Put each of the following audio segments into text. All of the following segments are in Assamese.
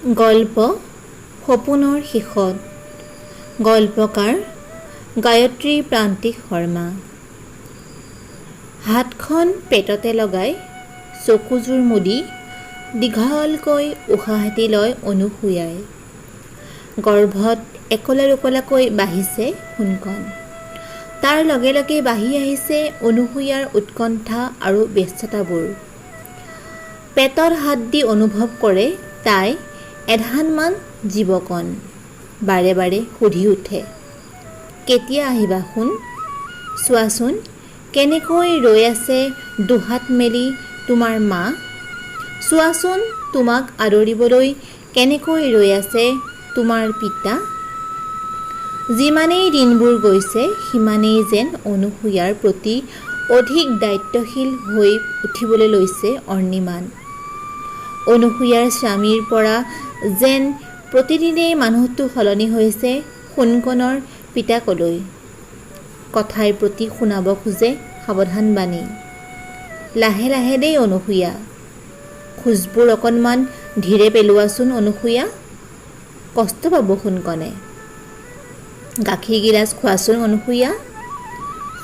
গল্প সপোনৰ শেষত। গল্পকাৰ গায়ত্ৰী প্ৰান্তিক শৰ্মা। হাতখন পেটতে লগাই চকুযোৰ মুদি দীঘলকৈ উশাহ এটি লয় অনুসূয়াই। গৰ্ভত একলা দুকলাকৈ বাঢ়িছে সোণকণ। তাৰ লগে লগে বাঢ়ি আহিছে অনুসূয়াৰ উৎকণ্ঠা আৰু ব্যস্ততাবোৰ। পেটত হাত দি অনুভৱ কৰে তাই এধানমান জীৱকণ। বাৰে বাৰে সুধি উঠে, কেতিয়া আহিবা সোণ? চোৱাচোন কেনেকৈ ৰৈ আছে দুহাত মেলি তোমাৰ মা। চোৱাচোন তোমাক আদৰিবলৈ কেনেকৈ ৰৈ আছে তোমাৰ পিতা। যিমানেই দিনবোৰ গৈছে সিমানেই যেন অনুসূয়াৰ প্ৰতি অধিক দায়িত্বশীল হৈ উঠিবলৈ লৈছে অৰ্ণিমান। অনুসূয়াৰ স্বামীৰ পৰা যেন প্ৰতিদিনেই মানুহটো সলনি হৈছে সোণকণৰ পিতাকলৈ। কথাই প্ৰতি শুনাব খোজে সাৱধানবাণী। লাহে লাহে দেই অনুসূয়া, খোজবোৰ অকণমান ধীৰে পেলোৱাচোন অনুসূয়া, কষ্ট পাব সোণকণে। গাখীৰ গিলাচ খোৱাচোন অনুসূয়া,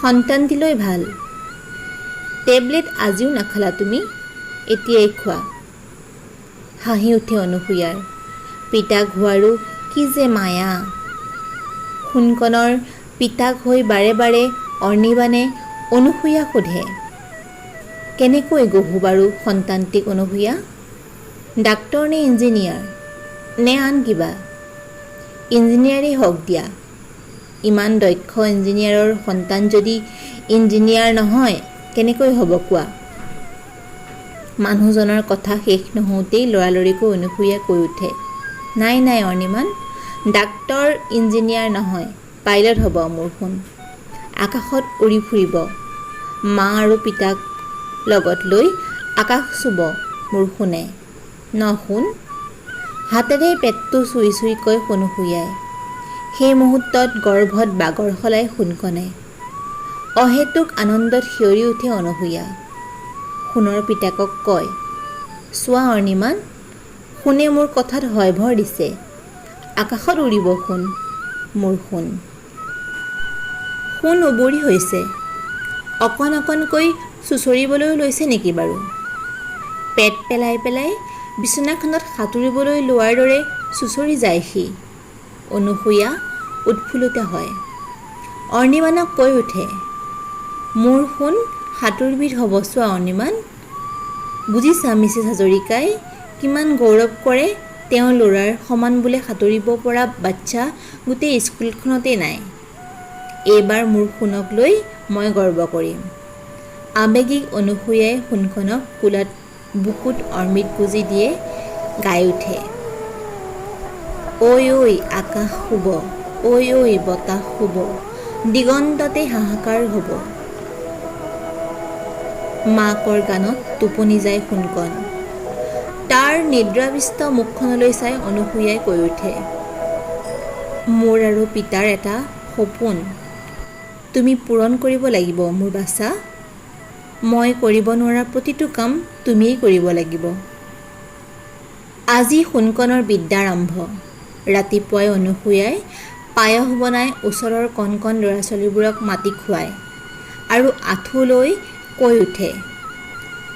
সন্তানটিলৈ ভাল। টেবলেট আজিও নাখালা তুমি, এতিয়াই খোৱা। হাঁহি উঠে অনুসূয়াৰ। পিতাক হোৱাৰো কি যে মায়া। সোণকণৰ পিতাক হৈ বাৰে বাৰে অৰ্ণিবাণে অনুসূয়াক সোধে, কেনেকৈ গঢ়ো বাৰু সন্তানটিক অনুসূয়া? ডাক্তৰ নে ইঞ্জিনিয়াৰ নে আন কিবা? ইঞ্জিনিয়াৰেই হওক দিয়া। ইমান দক্ষ ইঞ্জিনিয়াৰৰ সন্তান যদি ইঞ্জিনিয়াৰ নহয় কেনেকৈ হ'ব কোৱা? মানুহজনৰ কথা শেষ নহওঁতেই লৰালৰিকৈ অনুসূয়াই কৈ উঠে, নাই নাই অৰ্ণিমান, ডাক্তৰ ইঞ্জিনিয়াৰ নহয়, পাইলট হ'ব মোৰ সোণ। আকাশত উৰি ফুৰিব, মা আৰু পিতাক লগত লৈ আকাশ চুব মোৰ সোণে। ন সোণ? হাতেৰে পেটটো চুই চুই কয় অনুসূয়াই। সেই মুহূৰ্তত গৰ্ভত বাগৰ সলাই সোণকণে। অহেতুক আনন্দত সিঁয়ৰি উঠে অনুসূয়া। সোণৰ পিতাকক কয়, চোৱা অৰ্ণিমান, সোণে মোৰ কথাত হয়ভৰ দিছে। আকাশত উৰিব সোণ, মোৰ সোণ। সোণ উবুৰি হৈছে, অকণ অকণকৈ চুঁচৰিবলৈও লৈছে নেকি বাৰু? পেট পেলাই পেলাই বিচনাখনত সাঁতুৰিবলৈ লোৱাৰ দৰে চুঁচৰি যায় সি। অনুসূয়া উৎফুল্লিত হয়। অৰ্ণিমানক কৈ উঠে, মোৰ সোণ সাঁতোৰবিদ হ'ব চোৱা অৰ্ণিমান। বুজিছা মিছেছ হাজৰিকাই কিমান গৌৰৱ কৰে তেওঁৰ ল'ৰাৰ সমান বোলে সাঁতুৰিব পৰা বাচ্চা গোটেই স্কুলখনতেই নাই। এইবাৰ মোৰ সোণক লৈ মই গৰ্ব কৰিম। আৱেগিক অনুসূয়াই সোণকণক কোলাত বুকুত অমৃত গুজি দিয়ে গাই উঠে, ঐ ঐ আকাশ শুব, ঐ ঐ বতাহ শুব, দিগন্ততে হাহাকাৰ হ'ব। মাকৰ গানত টোপনি যায় সোণকণ। তাৰ নিদ্ৰাবিষ্ট মুখখনলৈ চাই অনুসূয়াই কৈ উঠে, মোৰ আৰু পিতাৰ এটা সপোন তুমি পূৰণ কৰিব লাগিব মোৰ বাচা। মই কৰিব নোৱাৰা প্ৰতিটো কাম তুমিয়েই কৰিব লাগিব। আজি সোণকণৰ বিদ্যাৰম্ভ। ৰাতিপুৱাই অনুসূয়াই পায়স বনাই ওচৰৰ কণ কণ ল'ৰা ছোৱালীবোৰক মাতি খুৱায় আৰু আঁঠু লৈ কৈ উঠে,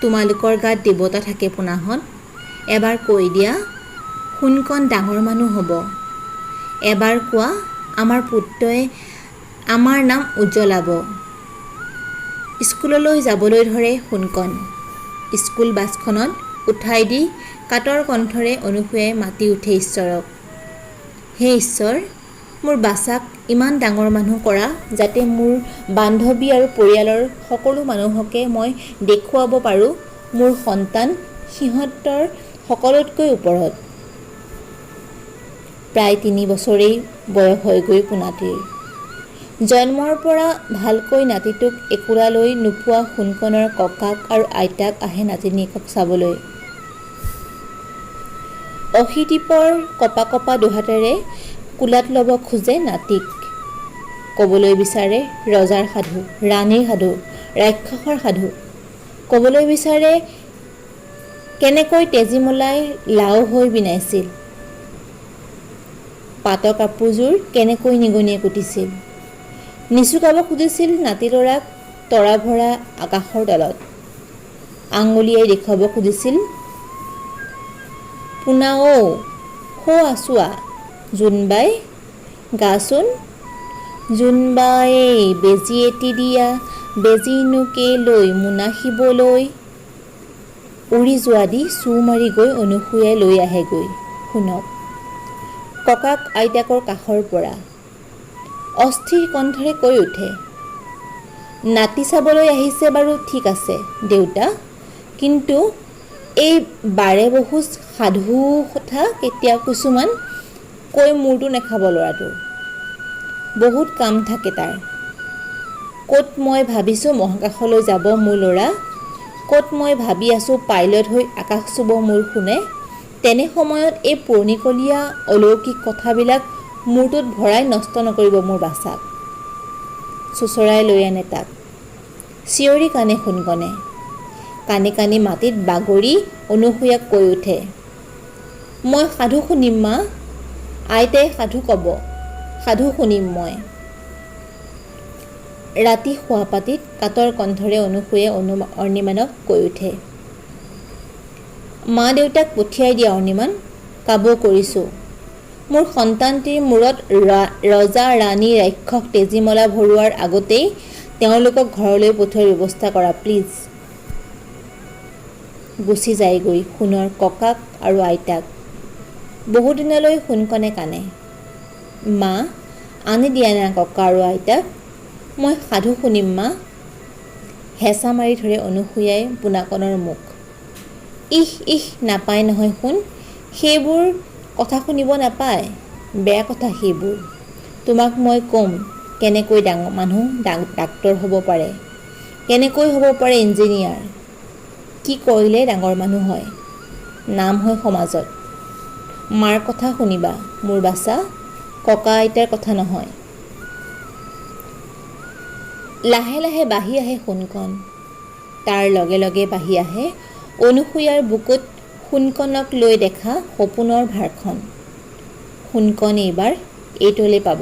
তোমালোকৰ গাত দেৱতা থাকে পোনাহঁত, এবাৰ কৈ দিয়া সোণকণ ডাঙৰ মানুহ হ'ব। এবাৰ কোৱা আমাৰ পুত্ৰই আমাৰ নাম উজ্জ্বলাব। স্কুললৈ যাবলৈ ধৰে সোণকণ। স্কুল বাছখনত উঠাই দি কাতৰ কণ্ঠৰে অনুসূয়াই মাতি উঠে ঈশ্বৰক, হে ঈশ্বৰ, মোৰ বাচাক ইমান ডাঙৰ মানুহ কৰা যাতে মোৰ বান্ধৱী আৰু পৰিয়ালৰ সকলো মানুহকে মই দেখুৱাব পাৰোঁ মোৰ সন্তান সিহঁতৰ সকলোতকৈ ওপৰত। প্ৰায় 3 বছৰেই বয়স হয়গৈ পোনাটিৰ। জন্মৰ পৰা ভালকৈ নাতিটোক একোৰালৈ নোপোৱা সোণকণৰ ককাক আৰু আইতাক আহে নাতিনীয়েকক চাবলৈ। অশীতিপৰ কপা কপা দুহাতেৰে কোলাত ল'ব খোজে নাতিক। ক'বলৈ বিচাৰে ৰজাৰ সাধু, ৰাণীৰ সাধু, ৰাক্ষসৰ সাধু। ক'বলৈ বিচাৰে কেনেকৈ তেজীমলাই লাও হৈ বিনাইছিল পাটৰ কাপোৰযোৰ কেনেকৈ নিগনিয়ে কুটিছিল। নিচুকাব খুজিছিল নাতি ল'ৰাক তৰা ভৰা আকাশৰ তলত। আঙুলিয়াই দেখুৱাব খুজিছিল, পোনা ঔ সৌ আছোৱা জোনবাই গাচোন। জোনবায়ে বেজী এটি দিয়া, বেজীনো কেলৈ মুনাসিবলৈ। উৰি যোৱা দি চু মাৰি গৈ অনুসূয়াই লৈ আহেগৈ। শুনক ককাক আইতাকৰ কাষৰ পৰা অস্থিৰ কণ্ঠৰে কৈ উঠে, নাতি চাবলৈ আহিছে বাৰু ঠিক আছে দেউতা, কিন্তু এই বাৰে বহুজ সাধু কথা কেতিয়া কিছুমান কৈ মূৰটো নেখাব ল'ৰাটোৰ। বহুত কাম থাকে তাৰ। ক'ত মই ভাবিছোঁ মহাকাশলৈ যাব মোৰ ল'ৰা, ক'ত মই ভাবি আছোঁ পাইলট হৈ আকাশ চুব মোৰ শুনে। তেনে সময়ত এই পুৰণিকলীয়া অলৌকিক কথাবিলাক মূৰটোত ভৰাই নষ্ট নকৰিব মোৰ বাচাক। চোঁচৰাই লৈ আনে তাক। চিঞৰি কানে সোণকণে। কানি কানি মাটিত বাগৰি অনুসূয়াক কৈ উঠে, মই সাধু শুনিম মা, আইতাই সাধু ক'ব, সাধু শুনিম মই। ৰাতি শোৱাপাটিত কাতৰ কণ্ঠৰে অনুসূয়ে অৰ্ণিমানক কৈ উঠে, মা দেউতাক পঠিয়াই দিয়া অৰ্ণিমান, কাবৌ কৰিছোঁ। মোৰ সন্তানটিৰ মূৰত ৰজা ৰাণী ৰাক্ষস তেজীমলা ভৰোৱাৰ আগতেই তেওঁলোকক ঘৰলৈ পঠোৱাৰ ব্যৱস্থা কৰা প্লিজ। গুচি যায়গৈ সোণৰ ককাক আৰু আইতাক। বহুদিনলৈ সোণকণে কানে, মা আনি দিয়া না ককা আৰু আইতাক, মই সাধু শুনিম মা। হেঁচা মাৰি ধৰে অনুসূয়াই পোনাকণৰ মুখ। ইহ নাপায় নহয় শুন, সেইবোৰ কথা শুনিব নাপায়, বেয়া কথা সেইবোৰ। তোমাক মই ক'ম কেনেকৈ ডাঙৰ মানুহ ডাক্তৰ হ'ব পাৰে, কেনেকৈ হ'ব পাৰে ইঞ্জিনিয়াৰ, কি কৰিলে ডাঙৰ মানুহ হয়, নাম হয় সমাজত। মাৰ কথা শুনিবা মোৰ বাচা, ককা আইতাৰ কথা নহয়। লাহে লাহে বাঢ়ি আহে সোণকণ। তাৰ লগে লগে বাঢ়ি আহে অনুসূয়াৰ বুকুত সোণকণক লৈ দেখা সপোনৰ ভাৰখন। সোণকণ এইবাৰ এইটোলৈ পাব।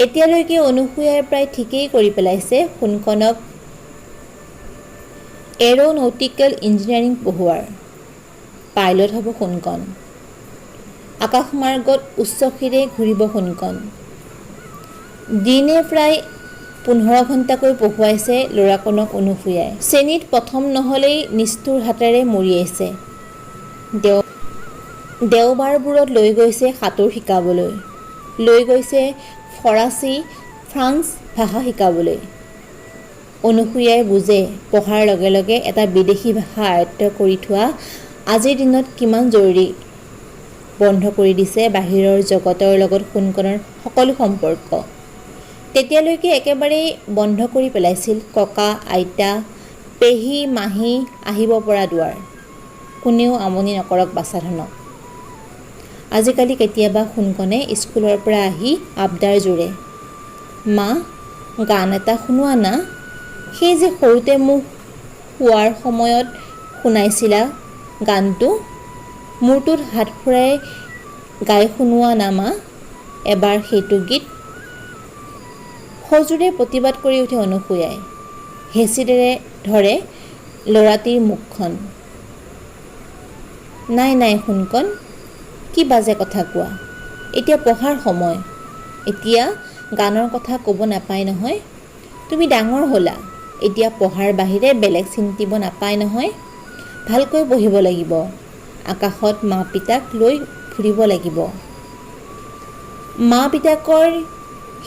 এতিয়ালৈকে অনুসূয়াই প্ৰায় ঠিকেই কৰি পেলাইছে সোণকণক এৰ'নটিকেল ইঞ্জিনিয়াৰিং পঢ়োৱাৰ। পাইলট হ'ব সোণকণ। আকাশমাৰ্গত উচ্চশিৰে ঘূৰিব সোণকণ। দিনে প্ৰায় 15 ঘণ্টাকৈ পঢ়ুৱাইছে ল'ৰাকণক অনুসূয়াই। শ্ৰেণীত প্ৰথম নহ'লেই নিষ্ঠুৰ হাতেৰে মৰিয়াইছে। দেওবাৰবোৰত লৈ গৈছে সাঁতোৰ শিকাবলৈ, লৈ গৈছে ফৰাচী ফ্ৰান্স ভাষা শিকাবলৈ। অনুসূয়াই বুজে পঢ়াৰ লগে লগে এটা বিদেশী ভাষা আয়ত্ত কৰি থোৱা আজিৰ দিনত কিমান জৰুৰী। বন্ধ কৰি দিছে বাহিৰৰ জগতৰ লগত সোণকণৰ সকলো সম্পৰ্ক। তেতিয়ালৈকে একেবাৰেই বন্ধ কৰি পেলাইছিল ককা আইতা পেহী মাহী আহিব পৰা দুৱাৰ। কোনেও আমনি নকৰক বাচাধনক। আজিকালি কেতিয়াবা সোণকণে স্কুলৰ পৰা আহি আবদাৰ জোৰে, মা গান এটা শুনোৱা না, সেই যে সৰুতে মোক শোৱাৰ সময়ত শুনাইছিলা গানটো, মূৰটোত হাত ফুৰাই গাই শুনোৱা না মা এবাৰ সেইটো গীত। সজোৰে প্ৰতিবাদ কৰি উঠে অনুসূয়াই। হেঁচিৰে ধৰে ল'ৰাটিৰ মুখখন। নাই সোণকণ, কি বাজে কথা কোৱা, এতিয়া পঢ়াৰ সময়, এতিয়া গানৰ কথা ক'ব নাপায় নহয়। তুমি ডাঙৰ হ'লা, এতিয়া পঢ়াৰ বাহিৰে বেলেগ চিন্তিব নাপায় নহয়। ভালকৈ পঢ়িব লাগিব, আকাশত মা পিতাক লৈ ফুৰিব লাগিব। মা পিতাকৰ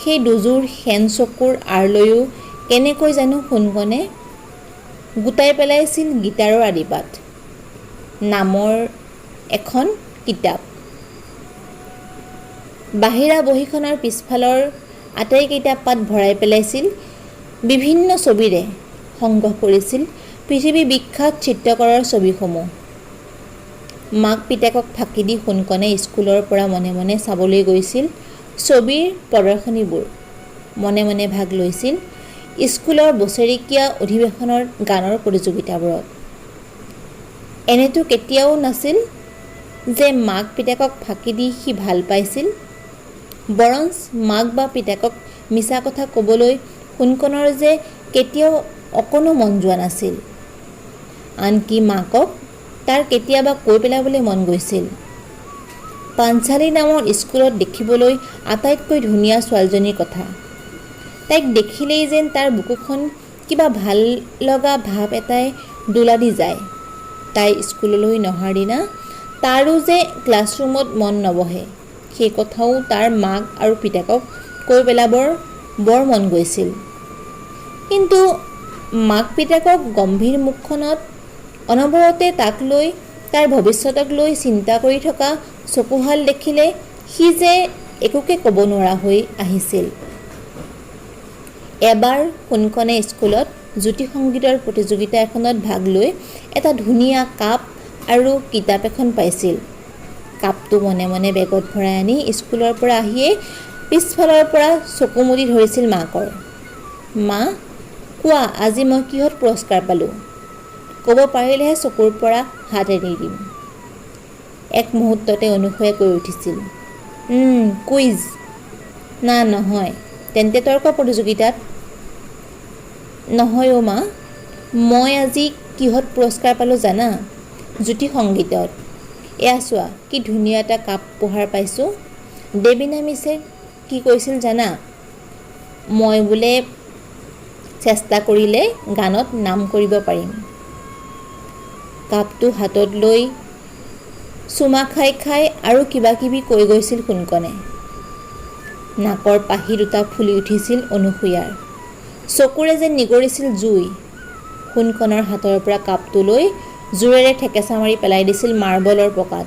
সেই দুযোৰ সেন চকুৰ আঁৰলৈও কেনেকৈ জানো সোণকণে গোটাই পেলাইছিল গীটাৰৰ আদিপাঠ নামৰ এখন কিতাপ। বাহিৰা বহীখনৰ পিছফালৰ আটাইকেইটা পাত ভৰাই পেলাইছিল বিভিন্ন ছবিৰে। সংগ্ৰহ কৰিছিল পৃথিৱী বিখ্যাত চিত্ৰকৰৰ ছবিসমূহ। মাক পিতাকক ফাঁকি দি সোণকণে স্কুলৰ পৰা মনে মনে চাবলৈ গৈছিল ছবিৰ প্ৰদৰ্শনীবোৰ। মনে মনে ভাগ লৈছিল স্কুলৰ বছৰেকীয়া অধিৱেশনৰ গানৰ প্ৰতিযোগিতাবোৰত। এনেতো কেতিয়াও নাছিল যে মাক পিতাকক ফাঁকি দি সি ভাল পাইছিল। বৰঞ্চ মাক বা পিতাকক মিছা কথা ক'বলৈ সোণকণৰ যে কেতিয়াও অকণো মন যোৱা নাছিল। আনকি মাকক তাৰ কেতিয়াবা কৈ পেলাবলৈ মন গৈছিল। পাঞ্চালী নামৰ স্কুলত দেখিবলৈ আটাইতকৈ ধুনীয়া ছোৱালীজনীৰ কথা। তাইক দেখিলেই যেন তাৰ বুকুখন কিবা ভাল লগা ভাৱ এটাই দোলা দি যায়। তাই স্কুললৈ নহাৰ দিনা তাৰো যে ক্লাছৰুমত মন নবহে, সেই কথাও তাৰ মাক আৰু পিতাকক কৈ পেলাবৰ বৰ মন গৈছিল। কিন্তু মাক পিতাকক গম্ভীৰ মুখখনত অনবৰতে তাক লৈ, তাৰ ভৱিষ্যতক লৈ চিন্তা কৰি থকা চকুহাল দেখিলে সি যে একোকে ক'ব নোৱাৰা হৈ আহিছিল। এবাৰ সোণকণে স্কুলত জ্যোতি সংগীতৰ প্ৰতিযোগিতা এখনত ভাগ লৈ এটা ধুনীয়া কাপ আৰু কিতাপ এখন পাইছিল। কাপটো মনে মনে বেগত ভৰাই আনি স্কুলৰ পৰা আহিয়েই পিছফালৰ পৰা চকু মুদি ধৰিছিল মাকৰ। মা, কোৱা আজি মই কিহত পুৰস্কাৰ পালোঁ? ক'ব পাৰিলেহে চকুৰ পৰা হাত এৰি দিম। এক মুহূৰ্ততে অনুসূয়াই কৈ উঠিছিল, কুইজ? না নহয়, তেন্তে তৰ্ক প্ৰতিযোগিতাত? নহয় অ' মা, মই আজি কিহত পুৰস্কাৰ পালোঁ জানা? জ্যোতি সংগীতত। এয়া চোৱা কি ধুনীয়া এটা কাপ উপহাৰ পাইছোঁ। দেৱীনা মিছে কি কৈছিল জানা? মই বোলে চেষ্টা কৰিলে গানত নাম কৰিব পাৰিম। কাপটো হাতত লৈ চুমা খাই খাই আৰু কিবা কিবি কৈ গৈছিল সোণকণে। নাকৰ পাহি দুটা ফুলি উঠিছিল অনুসূয়াৰ। চকুৰে যেন নিগৰিছিল জুই। সোণকণৰ হাতৰ পৰা কাপটো লৈ জোৰেৰে ঠেকেচা মাৰি পেলাই দিছিল মাৰ্বলৰ পকাত।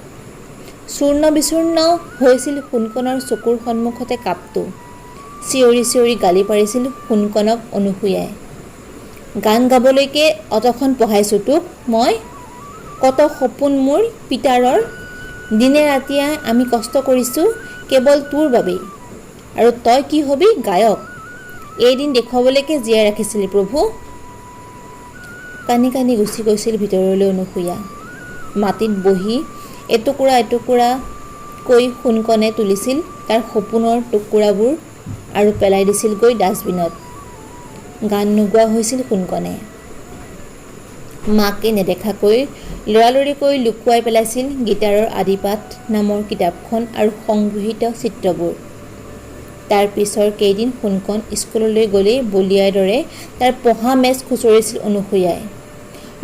চূৰ্ণ বিচূৰ্ণ হৈছিল সোণকণৰ চকুৰ সন্মুখতে কাপটো। চিঞৰি চিঞৰি গালি পাৰিছিল সোণকণক অনুসূয়াই। গান গাবলৈকে অতখন পঢ়াইছোঁ তোক মই। কত সপোন মোৰ পিতাৰৰ, দিনে ৰাতিয়ে আমি কষ্ট কৰিছোঁ কেৱল তোৰ বাবেই, আৰু তই কি হবি? গায়ক। এইদিন দেখুৱাবলৈকে জীয়াই ৰাখিছিলি প্ৰভু। কানি কানি গুচি গৈছিল ভিতৰলৈ অনুসূয়া। মাটিত বহি এটুকুৰা এটুকুৰা কৈ সোণকণে তুলিছিল তাৰ সপোনৰ টুকুৰাবোৰ আৰু পেলাই দিছিল গৈ ডাষ্টবিনত। গান নোগোৱা হৈছিল সোণকণে। মাকে নেদেখাকৈ লৰালৰিকৈ লুকুৱাই পেলাইছিল গীটাৰৰ আদিপাঠ নামৰ কিতাপখন আৰু সংগৃহীত চিত্ৰবোৰ। তাৰ পিছৰ কেইদিন সোণকণ স্কুললৈ গ'লেই বলিয়াৰ দৰে তাৰ পঢ়া মেজ খুচৰিছিল অনুসূয়াই।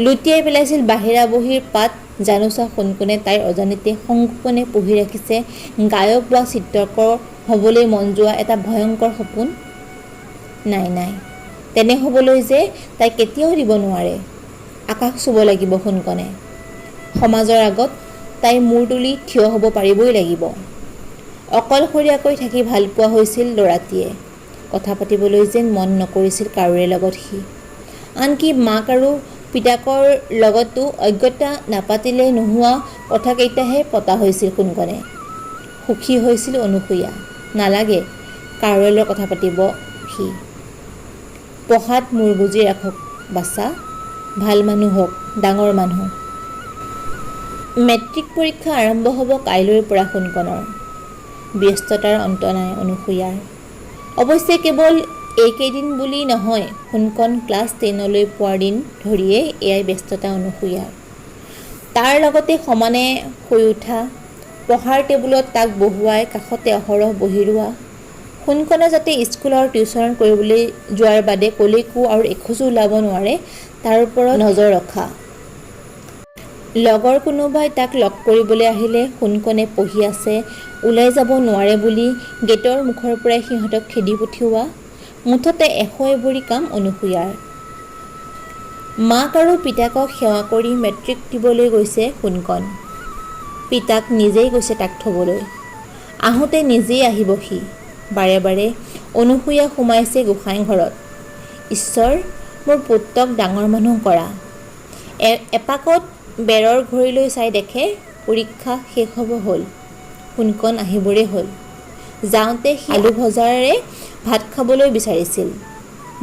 লুটিয়াই পেলাইছিল বাহিৰা বহীৰ পাত। জানোচা সোণকণে তাইৰ অজানিতে সংগোপনে পঢ়ি ৰাখিছে গায়ক বা চিত্ৰকৰ হ'বলৈ মন যোৱা এটা ভয়ংকৰ সপোন। নাই নাই, তেনে হ'বলৈ যে তাই কেতিয়াও দিব নোৱাৰে। আকাশ চুব লাগিব সোণকণে। সমাজৰ আগত তাই মূৰ তুলি থিয় হ'ব পাৰিবই লাগিব। অকলশৰীয়াকৈ থাকি ভাল পোৱা হৈছিল ল'ৰাটিয়ে। কথা পাতিবলৈ যেন মন নকৰিছিল কাৰোৰে লগত সি। আনকি মাক আৰু পিতাকৰ লগতো অজ্ঞতা নাপাতিলে নোহোৱা কথাকেইটাহে পতা হৈছিল সোণকণে। সুখী হৈছিল অনুসূয়া। নালাগে কাৰোৰে লগত কথা পাতিব সি। পঢ়াত মূৰ গুজি ৰাখক বাছা, ভাল মানুহ হওক, ডাঙৰ মানুহ। মেট্ৰিক পৰীক্ষা আৰম্ভ হ'ব কাইলৈৰ পৰা সোণকণৰ। ব্যস্ততাৰ অন্ত নাই অনুসূয়াৰ। অৱশ্যে কেৱল এইকেইদিন বুলি নহয়, সোণকণ ক্লাছ 10লৈ পোৱাৰ দিন ধৰিয়েই এয়াই ব্যস্ততা অনুসূয়াৰ। তাৰ লগতে সমানে শুই উঠা, পঢ়াৰ টেবুলত তাক বহুৱাই কাষতে অহৰহ বহি ৰোৱা, সোণকণে যাতে স্কুল আৰু টিউচন কৰিবলৈ যোৱাৰ বাদে ক'লৈকো আৰু এখোজো ওলাব নোৱাৰে তাৰ ওপৰত নজৰ ৰখা। লগৰ কোনোবাই তাক লগ কৰিবলৈ আহিলে সোণকণে পঢ়ি আছে, ওলাই যাব নোৱাৰে বুলি গেটৰ মুখৰ পৰাই সিহঁতক খেদি পঠিওৱা। মুঠতে এশএবৰি কাম অনুসূয়াৰ। মাক আৰু পিতাকক সেৱা কৰি মেট্ৰিক দিবলৈ গৈছে সোণকণ। পিতাক নিজেই গৈছে তাক থ'বলৈ। আহোঁতে নিজেই আহিব সি। বাৰে বাৰে অনুসূয়া সোমাইছে গোসাঁই ঘৰত। ঈশ্বৰ, মোৰ পুত্ৰক ডাঙৰ মানুহ কৰা। এপাকত বেৰৰ ঘড়ীলৈ চাই দেখে পৰীক্ষা শেষ হ'ব হ'ল। সোণকণ আহিবৰে হ'ল। যাওঁতে সি আলু ভজাৰে ভাত খাবলৈ বিচাৰিছিল,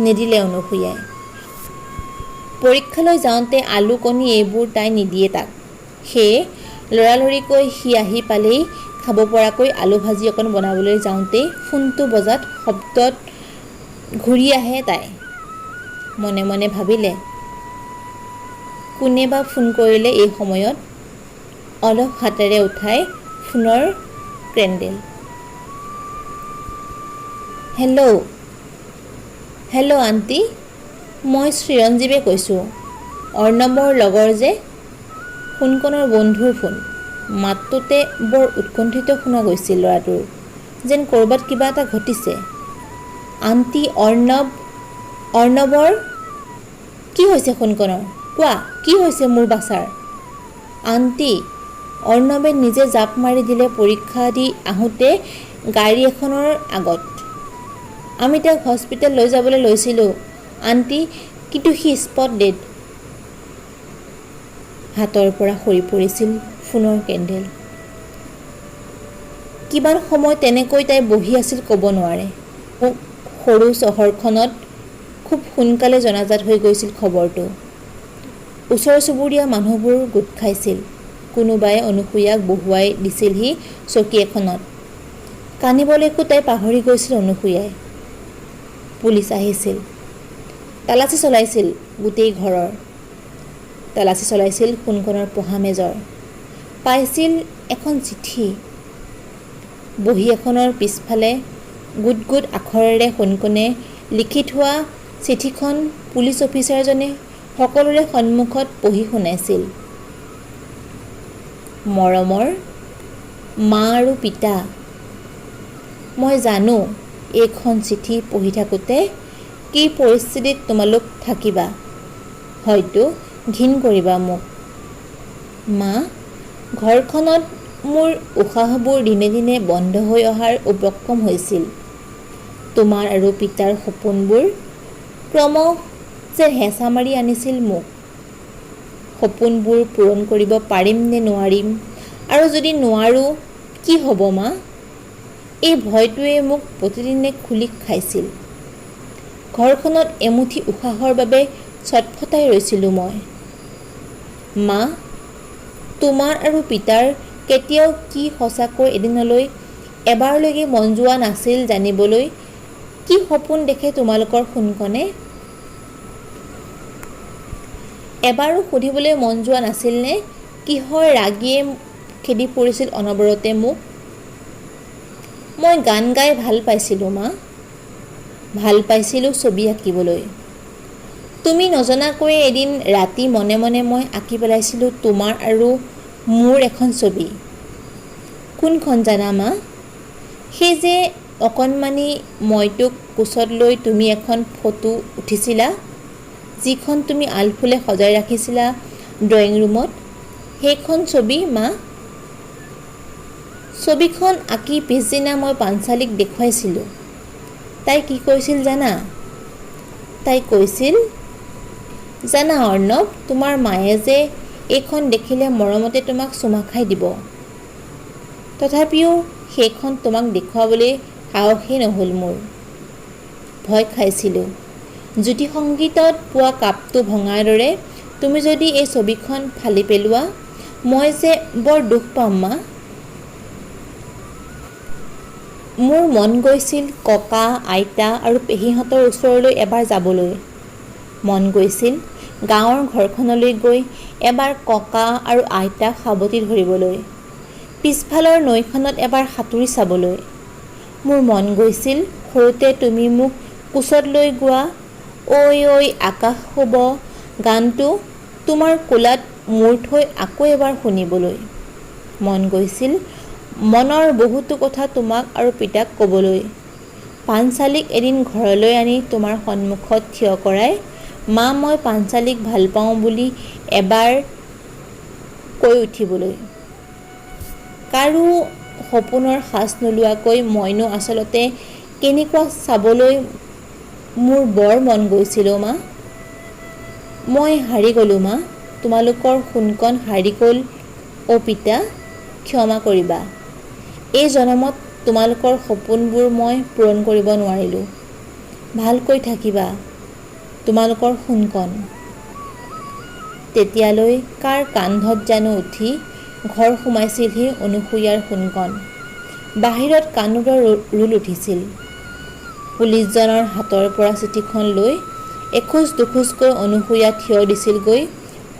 নিদিলে অনুসূয়াই। পৰীক্ষালৈ যাওঁতে আলু কণী এইবোৰ তাই নিদিয়ে তাক। সেয়ে লৰালৰিকৈ সি আহি পালেই খাব পৰাকৈ আলু ভাজি অকণ বনাবলৈ যাওঁতেই ফোনটো বজাত শব্দত ঘূৰি আহে তাই। মনে মনে ভাবিলে, কোনে বা ফোন কৰিলে এই সময়ত। অলপ হাতেৰে উঠাই ফোনৰ কেণ্ডেল। হেল্ল' আণ্টি, মই চিৰঞ্জীৱে কৈছোঁ। অৰ্ণৱৰ লগৰ যে। ফোনকণৰ বন্ধুৰ ফোন। মাতটোতে বৰ উৎকণ্ঠিত শুনা গৈছিল ল'ৰাটোৰ, যেন ক'ৰবাত কিবা এটা ঘটিছে। আণ্টি, অৰ্ণৱৰ? কি হৈছে ফোনকণৰ? কোৱা, কি হৈছে মোৰ বাছাৰ? আণ্টি, অৰ্ণৱে নিজে জাপ মাৰি দিলে পৰীক্ষা দি আহোঁতে গাড়ী এখনৰ আগত। আমি তাক হস্পিটেল লৈ যাবলৈ লৈছিলোঁ আণ্টি, কিন্তু সি স্পট ডেড। হাতৰ পৰা সৰি পৰিছিল ফোনৰ কেণ্ডেল। কিমান সময় তেনেকৈ তাই বহি আছিল ক'ব নোৱাৰে। সৰু চহৰখনত খুব সোনকালে জনাজাত হৈ গৈছিল খবৰটো। ওচৰ চুবুৰীয়া মানুহবোৰ গোট খাইছিল। কোনোবাই অনুসূয়াক বহুৱাই দিছিলহি চকী এখনত। কান্দিবলৈকো তাই পাহৰি গৈছিল অনুসূয়াই। পুলিচ আহিছিল। তালাচী চলাইছিল গোটেই ঘৰৰ। তালাচী চলাইছিল ফোনকণৰ পঢ়া মেজৰ। পাইছিল এখন চিঠি। বহী এখনৰ পিছফালে গোট গোট আখৰেৰে সোণকণে লিখি থোৱা চিঠিখন পুলিচ অফিচাৰজনে সকলোৰে সন্মুখত পঢ়ি শুনাইছিল। মৰমৰ মা আৰু পিতা, মই জানো এইখন চিঠি পঢ়ি থাকোঁতে কি পৰিস্থিতিত তোমালোক থাকিবা। হয়তো ঘিণ কৰিবা মোক। মা, ঘৰখনত মোৰ উশাহবোৰ দিনে দিনে বন্ধ হৈ অহাৰ উপক্ৰম হৈছিল। তোমাৰ আৰু পিতাৰ সপোনবোৰ ক্ৰমশঃ হেঁচা মাৰি আনিছিল মোক। সপোনবোৰ পূৰণ কৰিব পাৰিম নে নোৱাৰিম, আৰু যদি নোৱাৰোঁ কি হ'ব মা? এই ভয়টোৱে মোক প্ৰতিদিনে খুলি খাইছিল। ঘৰখনত এমুঠি উশাহৰ বাবে ছটফটাই ৰৈছিলোঁ মই। মা, তোমাৰ আৰু পিতাৰ কেতিয়াও কি সঁচাকৈ এদিনলৈ এবাৰলৈকে মন যোৱা নাছিল জানিবলৈ কি সপোন দেখে তোমালোকৰ সোণকণে? এবাৰো সুধিবলৈ মন যোৱা নাছিলনে কিহৰ ৰাগীয়ে খেদি পৰিছিল অনবৰতে মোক? মই গান গাই ভাল পাইছিলোঁ মা। ভাল পাইছিলোঁ ছবি আঁকিবলৈ। তুমি নজনাকৈয়ে এদিন ৰাতি মনে মনে মই আঁকি পেলাইছিলোঁ তোমাৰ আৰু মোৰ এখন ছবি। কোনখন জানা মা? সেই যে অকণমানি মইটোক কোচত লৈ তুমি এখন ফটো উঠিছিলা, যিখন তুমি আলফুলে সজাই ৰাখিছিলা ড্ৰয়িং ৰুমত, সেইখন ছবি মা। ছবিখন আঁকি পিছদিনা মই পাঞ্চালীক দেখুৱাইছিলোঁ। তাই কি কৈছিল জানা? তাই কৈছিল, জানা অৰ্ণৱ, তোমাৰ মায়ে যে এইখন দেখিলে মৰমতে তোমাক চুমা খাই দিব। তথাপিও সেইখন তোমাক দেখুৱাবলৈ সাহসেই নহ'ল মোৰ। ভয় খাইছিলোঁ। জ্যোতি সংগীতত পোৱা কাপটো ভঙাৰ দৰে তুমি যদি এই ছবিখন ফালি পেলোৱা, মই যে বৰ দুখ পাম মা। মোৰ মন গৈছিল ককা, আইতা আৰু পেহীহঁতৰ ওচৰলৈ এবাৰ যাবলৈ। মন গৈছিল গাঁৱৰ ঘৰখনলৈ গৈ এবাৰ ককা আৰু আইতাক সাৱটি ধৰিবলৈ, পিছফালৰ নৈখনত এবাৰ সাঁতুৰি চাবলৈ। মোৰ মন গৈছিল সৰুতে তুমি মোক কোচত লৈ গোৱা ঐ ঐ আকাশ শুব গানটো তোমাৰ কোলাত মূৰ থৈ আকৌ এবাৰ শুনিবলৈ। মন গৈছিল মনৰ বহুতো কথা তোমাক আৰু পিতাক ক'বলৈ। পাঞ্চালীক এদিন ঘৰলৈ আনি তোমাৰ সন্মুখত থিয় কৰাই, মা মই পাঞ্চালীক ভাল পাওঁ বুলি এবাৰ কৈ উঠিবলৈ। কাৰো সপোনৰ সাজ নোলোৱাকৈ মইনো আচলতে কেনেকুৱা চাবলৈ মোৰ বৰ মন গৈছিল মা। মই হাৰি গ'লোঁ মা, তোমালোকৰ সোণকণ হাৰি গ'ল। অ' পিতা, ক্ষমা কৰিবা। এই জনমত তোমালোকৰ সপোনবোৰ মই পূৰণ কৰিব নোৱাৰিলোঁ। ভালকৈ থাকিবা, তোমালোকৰ সোণকণ। তেতিয়ালৈ কাৰ কান্ধত জানো উঠি ঘৰ সোমাইছিলহি অনুসূয়াৰ সোণকণ। বাহিৰত কানুৰৰ ৰোল উঠিছিল। পুলিচজনৰ হাতৰ পৰা চিঠিখন লৈ এখোজ দুখোজকৈ অনুসূয়া থিয় দিছিলগৈ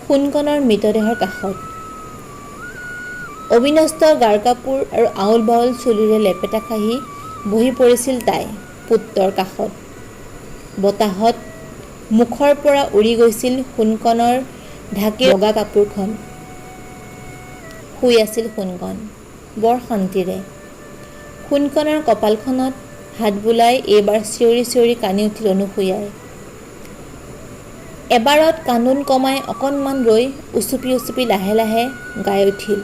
সোণকণৰ মৃতদেহৰ কাষত। অবিনষ্ট গাৰ কাপোৰ আৰু আউল বাউল চুলিৰে লেপেটা খাহি বহি পৰিছিল তাই পুত্ৰৰ কাষত। বতাহত মুখৰ পৰা উৰি গৈছিল সোণকণৰ ঢাকি বগা কাপোৰখন। শুই আছিল সোণকণ বৰ শান্তিৰে। সোণকণৰ কপালখনত হাত বোলাই এইবাৰ চিঞৰি চিঞৰি কান্দি উঠিল অনুসূয়াই। এবাৰত কান্দোন কমাই অকণমান ৰৈ উচুপি উচুপি লাহে লাহে গাই উঠিল।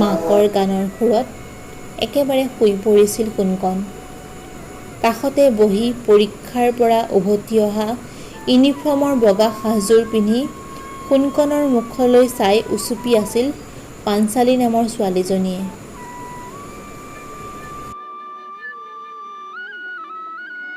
মাকৰ গানৰ সুৰত একেবাৰে শুই পৰিছিল সোণকণ। কাষতে বহি পৰীক্ষাৰ পৰা উভতি অহা ইউনিফৰ্মৰ বগা সাজযোৰ পিন্ধি সোণকণৰ মুখলৈ চাই উচুপি আছিল পাঞ্চালী নামৰ ছোৱালীজনীয়ে।